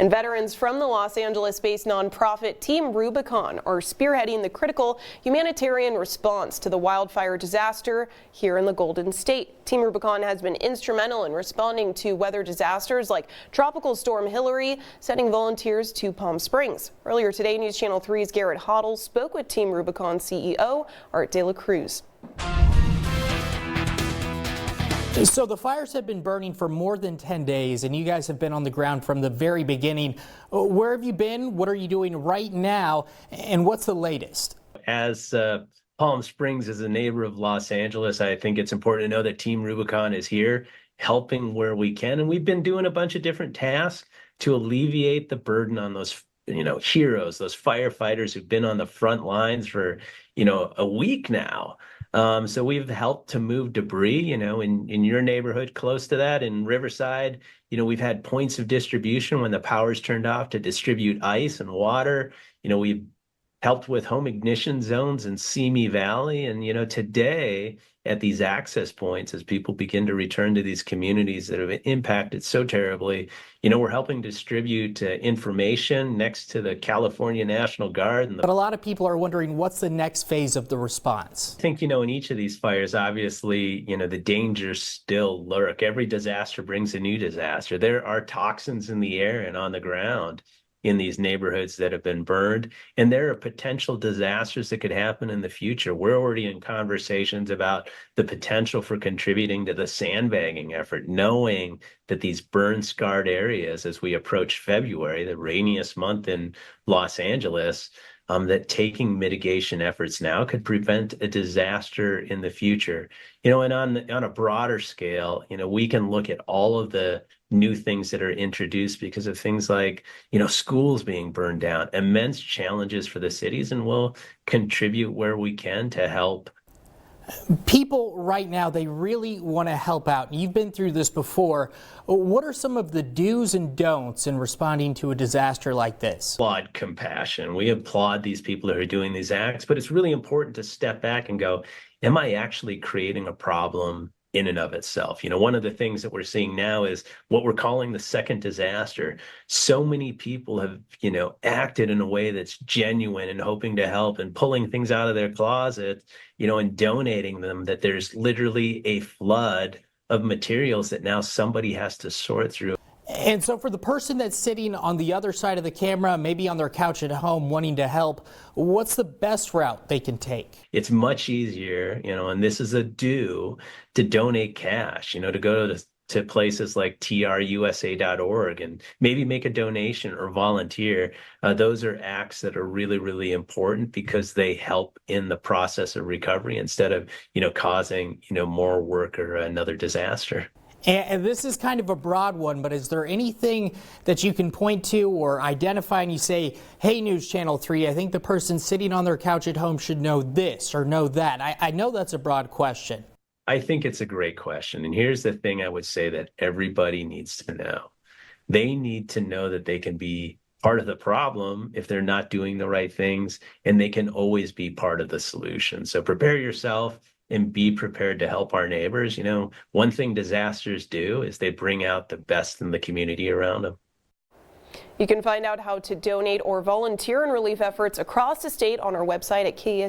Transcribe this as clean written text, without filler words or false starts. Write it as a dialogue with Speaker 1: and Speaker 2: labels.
Speaker 1: And veterans from the Los Angeles-based nonprofit Team Rubicon are spearheading the critical humanitarian response to the wildfire disaster here in the Golden State. Team Rubicon has been instrumental in responding to weather disasters like Tropical Storm Hillary, sending volunteers to Palm Springs. Earlier today, News Channel 3's Garrett Hoddle spoke with Team Rubicon CEO Art De La Cruz.
Speaker 2: So the fires have been burning for more than 10 days, and you guys have been on the ground from the very beginning. Where have you been? What are you doing right now? And what's the latest?
Speaker 3: As Palm Springs is a neighbor of Los Angeles, I think it's important to know that Team Rubicon is here helping where we can. And we've been doing a bunch of different tasks to alleviate the burden on those heroes, those firefighters who've been on the front lines for, a week now. So we've helped to move debris, in your neighborhood close to that in Riverside. We've had points of distribution when the power's turned off to distribute ice and water. We've helped with home ignition zones in Simi Valley. And, today at these access points, as people begin to return to these communities that have impacted so terribly, we're helping distribute information next to the California National Guard.
Speaker 2: But a lot of people are wondering, what's the next phase of the response?
Speaker 3: I think, in each of these fires, obviously, the dangers still lurk. Every disaster brings a new disaster. There are toxins in the air and on the ground in these neighborhoods that have been burned, and there are potential disasters that could happen in the future. We're already in conversations about the potential for contributing to the sandbagging effort, knowing that these burn-scarred areas, as we approach February, the rainiest month in Los Angeles, that taking mitigation efforts now could prevent a disaster in the future. And on a broader scale, we can look at all of the new things that are introduced because of things like, schools being burned down, immense challenges for the cities, and we'll contribute where we can to help.
Speaker 2: People right now, they really want to help out. You've been through this before. What are some of the do's and don'ts in responding to a disaster like this?
Speaker 3: Applaud compassion. We applaud these people who are doing these acts, but it's really important to step back and go, am I actually creating a problem in and of itself? One of the things that we're seeing now is what we're calling the second disaster. So many people have, acted in a way that's genuine and hoping to help and pulling things out of their closet, and donating them, that there's literally a flood of materials that now somebody has to sort through.
Speaker 2: And so for the person that's sitting on the other side of the camera, maybe on their couch at home wanting to help, what's the best route they can take?
Speaker 3: It's much easier, and this is a do, to donate cash, to go to places like trusa.org and maybe make a donation or volunteer. Those are acts that are really, really important because they help in the process of recovery instead of, causing, more work or another disaster.
Speaker 2: And this is kind of a broad one, but is there anything that you can point to or identify and you say, hey, News Channel 3, I think the person sitting on their couch at home should know this or know that? I know that's a broad question.
Speaker 3: I think it's a great question. And here's the thing I would say that everybody needs to know. They need to know that they can be part of the problem if they're not doing the right things, and they can always be part of the solution. So prepare yourself and be prepared to help our neighbors. One thing disasters do is they bring out the best in the community around them.
Speaker 1: You can find out how to donate or volunteer in relief efforts across the state on our website at KS.